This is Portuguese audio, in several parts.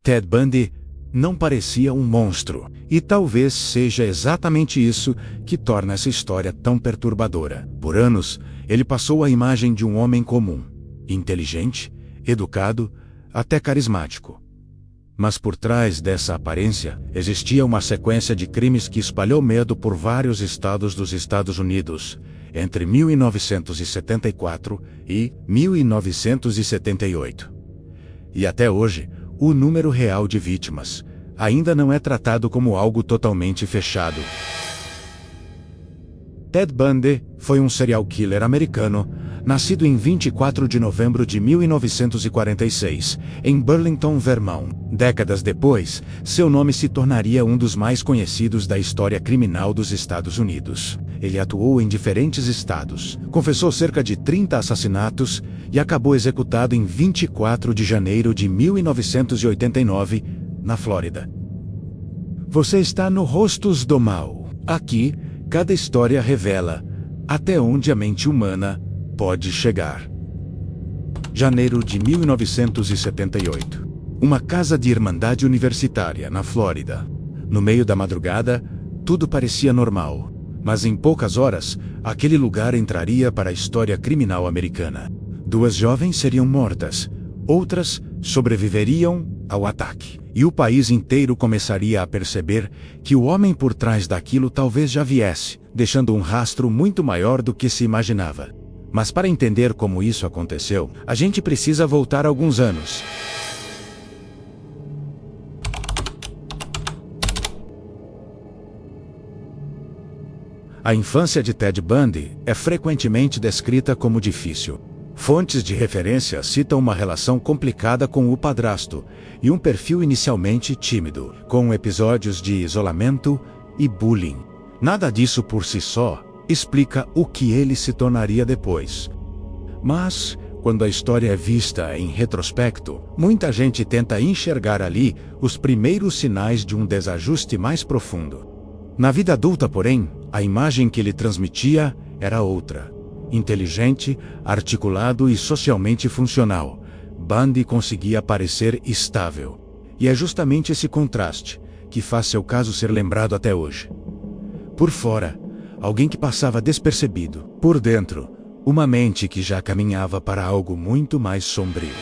Ted Bundy não parecia um monstro, e talvez seja exatamente isso que torna essa história tão perturbadora. Por anos, ele passou a imagem de um homem comum, inteligente, educado, até carismático. Mas por trás dessa aparência, existia uma sequência de crimes que espalhou medo por vários estados dos Estados Unidos, entre 1974 e 1978. E até hoje, o número real de vítimas ainda não é tratado como algo totalmente fechado. Ted Bundy foi um serial killer americano, nascido em 24 de novembro de 1946, em Burlington, Vermont. Décadas depois, seu nome se tornaria um dos mais conhecidos da história criminal dos Estados Unidos. Ele atuou em diferentes estados, confessou cerca de 30 assassinatos e acabou executado em 24 de janeiro de 1989, na Flórida. Você está no Rostos do Mal. Aqui, cada história revela até onde a mente humana pode chegar. Janeiro de 1978. Uma casa de irmandade universitária, na Flórida. No meio da madrugada, tudo parecia normal. Mas em poucas horas, aquele lugar entraria para a história criminal americana. 2 jovens seriam mortas, outras sobreviveriam ao ataque. E o país inteiro começaria a perceber que o homem por trás daquilo talvez já viesse, deixando um rastro muito maior do que se imaginava. Mas para entender como isso aconteceu, a gente precisa voltar alguns anos. A infância de Ted Bundy é frequentemente descrita como difícil. Fontes de referência citam uma relação complicada com o padrasto e um perfil inicialmente tímido, com episódios de isolamento e bullying. Nada disso por si só explica o que ele se tornaria depois. Mas, quando a história é vista em retrospecto, muita gente tenta enxergar ali os primeiros sinais de um desajuste mais profundo. Na vida adulta, porém, a imagem que ele transmitia era outra. Inteligente, articulado e socialmente funcional, Bundy conseguia parecer estável. E é justamente esse contraste que faz seu caso ser lembrado até hoje. Por fora, alguém que passava despercebido. Por dentro, uma mente que já caminhava para algo muito mais sombrio.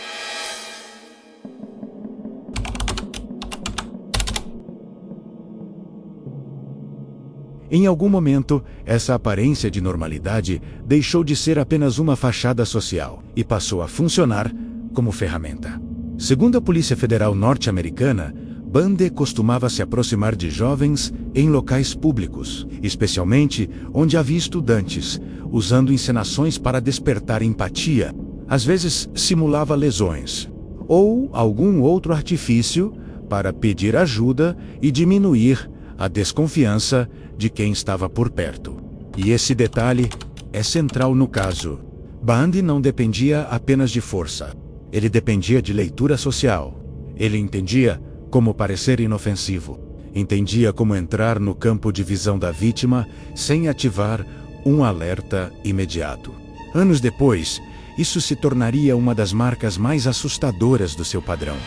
Em algum momento, essa aparência de normalidade deixou de ser apenas uma fachada social e passou a funcionar como ferramenta. Segundo a Polícia Federal norte-americana, Bundy costumava se aproximar de jovens em locais públicos, especialmente onde havia estudantes, usando encenações para despertar empatia. Às vezes simulava lesões, ou algum outro artifício para pedir ajuda e diminuir a desconfiança de quem estava por perto. E esse detalhe é central no caso. Bundy não dependia apenas de força. Ele dependia de leitura social. Ele entendia como parecer inofensivo. Entendia como entrar no campo de visão da vítima sem ativar um alerta imediato. Anos depois, isso se tornaria uma das marcas mais assustadoras do seu padrão.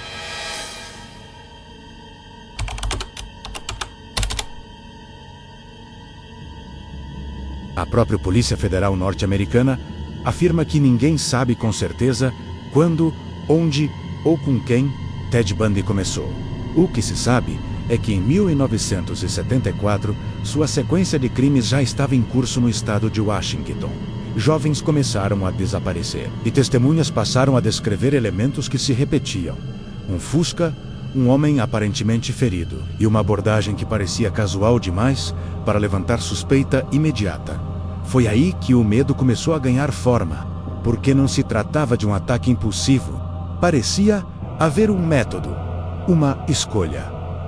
A própria Polícia Federal norte-americana afirma que ninguém sabe com certeza quando, onde ou com quem Ted Bundy começou. O que se sabe é que em 1974, sua sequência de crimes já estava em curso no estado de Washington. Jovens começaram a desaparecer e testemunhas passaram a descrever elementos que se repetiam. Um Fusca, um homem aparentemente ferido e uma abordagem que parecia casual demais para levantar suspeita imediata. Foi aí que o medo começou a ganhar forma, porque não se tratava de um ataque impulsivo. Parecia haver um método, uma escolha,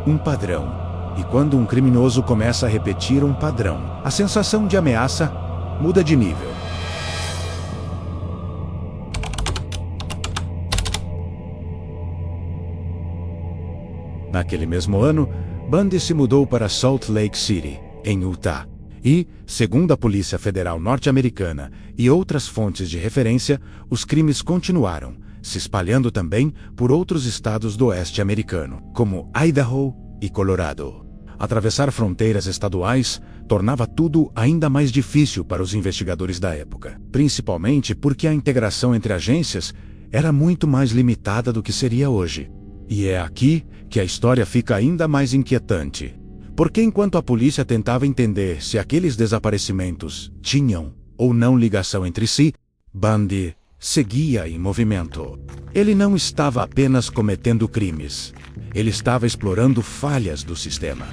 um padrão. E quando um criminoso começa a repetir um padrão, a sensação de ameaça muda de nível. Naquele mesmo ano, Bundy se mudou para Salt Lake City, em Utah. E, segundo a Polícia Federal norte-americana e outras fontes de referência, os crimes continuaram, se espalhando também por outros estados do oeste americano, como Idaho e Colorado. Atravessar fronteiras estaduais tornava tudo ainda mais difícil para os investigadores da época, principalmente porque a integração entre agências era muito mais limitada do que seria hoje. E é aqui que a história fica ainda mais inquietante. Porque enquanto a polícia tentava entender se aqueles desaparecimentos tinham ou não ligação entre si, Bundy seguia em movimento. Ele não estava apenas cometendo crimes, ele estava explorando falhas do sistema.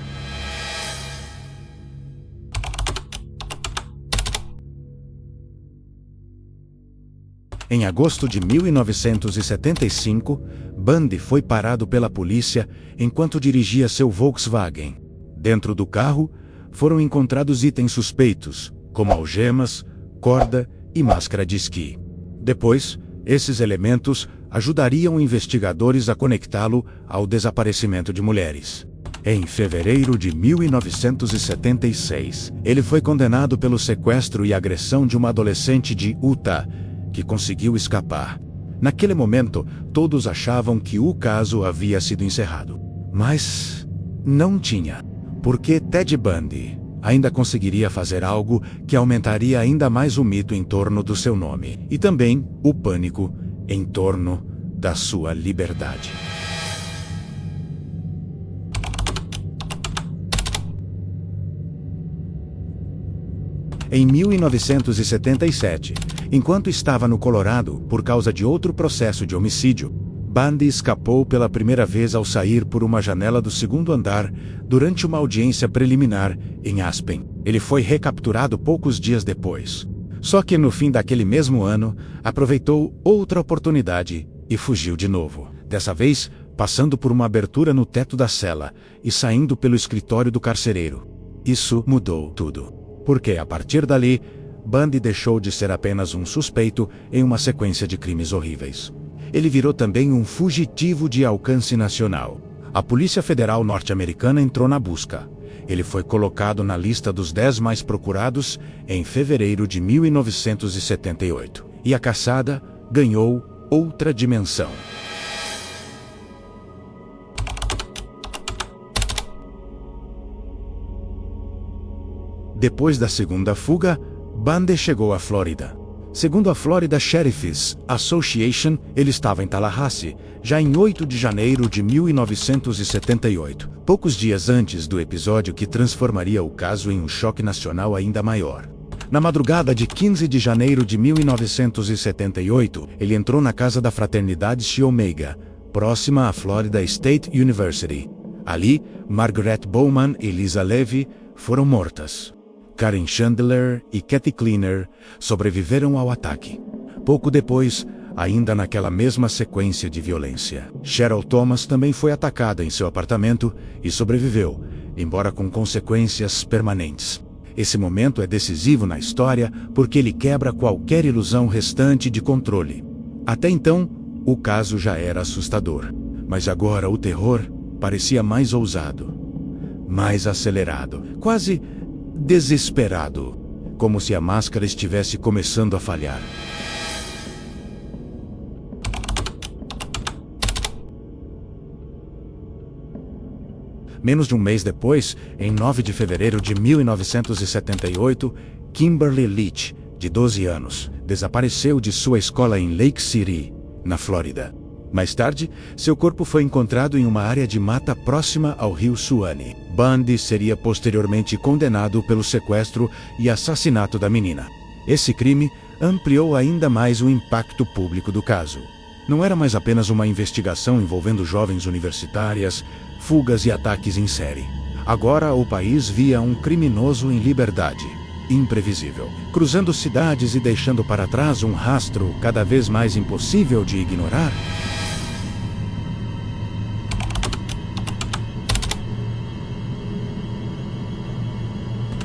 Em agosto de 1975, Bundy foi parado pela polícia enquanto dirigia seu Volkswagen. Dentro do carro, foram encontrados itens suspeitos, como algemas, corda e máscara de esqui. Depois, esses elementos ajudariam investigadores a conectá-lo ao desaparecimento de mulheres. Em fevereiro de 1976, ele foi condenado pelo sequestro e agressão de uma adolescente de Utah, que conseguiu escapar. Naquele momento, todos achavam que o caso havia sido encerrado. Mas não tinha, porque Ted Bundy ainda conseguiria fazer algo que aumentaria ainda mais o mito em torno do seu nome, e também o pânico em torno da sua liberdade. Em 1977, enquanto estava no Colorado por causa de outro processo de homicídio, Bundy escapou pela primeira vez ao sair por uma janela do segundo andar durante uma audiência preliminar em Aspen. Ele foi recapturado poucos dias depois. Só que no fim daquele mesmo ano, aproveitou outra oportunidade e fugiu de novo. Dessa vez, passando por uma abertura no teto da cela e saindo pelo escritório do carcereiro. Isso mudou tudo. Porque, a partir dali, Bundy deixou de ser apenas um suspeito em uma sequência de crimes horríveis. Ele virou também um fugitivo de alcance nacional. A Polícia Federal norte-americana entrou na busca. Ele foi colocado na lista dos 10 mais procurados em fevereiro de 1978. E a caçada ganhou outra dimensão. Depois da segunda fuga, Bundy chegou à Flórida. Segundo a Florida Sheriff's Association, ele estava em Tallahassee, já em 8 de janeiro de 1978, poucos dias antes do episódio que transformaria o caso em um choque nacional ainda maior. Na madrugada de 15 de janeiro de 1978, ele entrou na casa da fraternidade Chi Omega, próxima à Florida State University. Ali, Margaret Bowman e Lisa Levy foram mortas. Karen Chandler e Kathy Cleaner sobreviveram ao ataque. Pouco depois, ainda naquela mesma sequência de violência, Cheryl Thomas também foi atacada em seu apartamento e sobreviveu, embora com consequências permanentes. Esse momento é decisivo na história porque ele quebra qualquer ilusão restante de controle. Até então, o caso já era assustador, mas agora o terror parecia mais ousado, mais acelerado, quase desesperado, como se a máscara estivesse começando a falhar. Menos de um mês depois, em 9 de fevereiro de 1978, Kimberly Leach, de 12 anos, desapareceu de sua escola em Lake City, na Flórida. Mais tarde, seu corpo foi encontrado em uma área de mata próxima ao rio Suwannee. Bundy seria posteriormente condenado pelo sequestro e assassinato da menina. Esse crime ampliou ainda mais o impacto público do caso. Não era mais apenas uma investigação envolvendo jovens universitárias, fugas e ataques em série. Agora o país via um criminoso em liberdade, imprevisível, cruzando cidades e deixando para trás um rastro cada vez mais impossível de ignorar.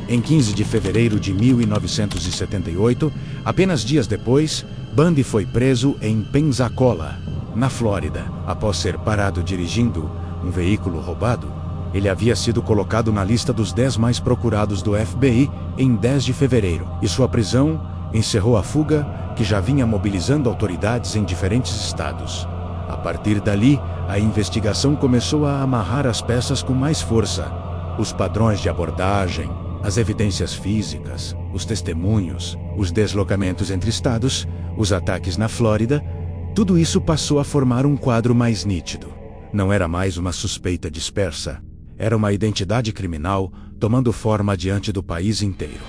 Em 15 de fevereiro de 1978, apenas dias depois, Bundy foi preso em Pensacola, na Flórida. Após ser parado dirigindo um veículo roubado, ele havia sido colocado na lista dos 10 mais procurados do FBI em 10 de fevereiro, e sua prisão encerrou a fuga, que já vinha mobilizando autoridades em diferentes estados. A partir dali, a investigação começou a amarrar as peças com mais força. Os padrões de abordagem, as evidências físicas, os testemunhos, os deslocamentos entre estados, os ataques na Flórida, tudo isso passou a formar um quadro mais nítido. Não era mais uma suspeita dispersa. Era uma identidade criminal tomando forma diante do país inteiro.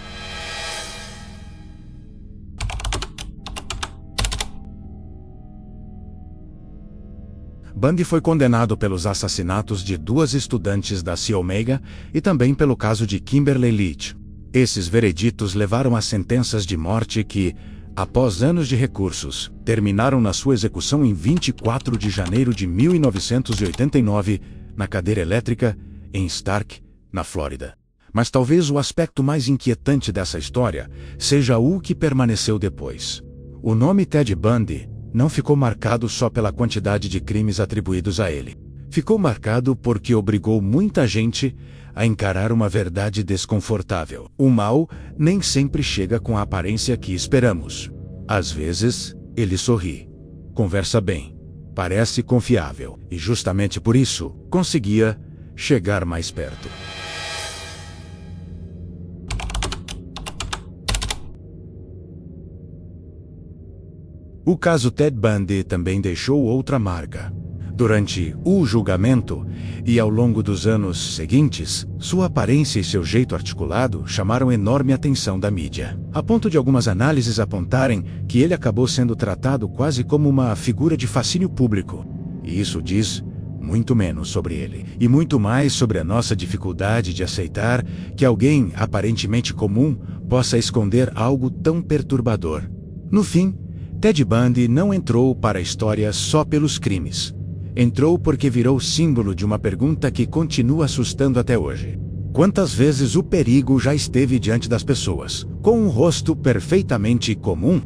Bundy foi condenado pelos assassinatos de 2 estudantes da Psi Omega e também pelo caso de Kimberly Leach. Esses vereditos levaram a sentenças de morte que, após anos de recursos, terminaram na sua execução em 24 de janeiro de 1989, na cadeira elétrica, em Stark, na Flórida. Mas talvez o aspecto mais inquietante dessa história seja o que permaneceu depois. O nome Ted Bundy não ficou marcado só pela quantidade de crimes atribuídos a ele. Ficou marcado porque obrigou muita gente a encarar uma verdade desconfortável. O mal nem sempre chega com a aparência que esperamos. Às vezes, ele sorri, conversa bem, parece confiável, e justamente por isso, conseguia chegar mais perto. O caso Ted Bundy também deixou outra marca. Durante o julgamento e ao longo dos anos seguintes, sua aparência e seu jeito articulado chamaram enorme atenção da mídia, a ponto de algumas análises apontarem que ele acabou sendo tratado quase como uma figura de fascínio público. E isso diz muito menos sobre ele, e muito mais sobre a nossa dificuldade de aceitar que alguém aparentemente comum possa esconder algo tão perturbador. No fim, Ted Bundy não entrou para a história só pelos crimes. Entrou porque virou símbolo de uma pergunta que continua assustando até hoje. Quantas vezes o perigo já esteve diante das pessoas, com um rosto perfeitamente comum?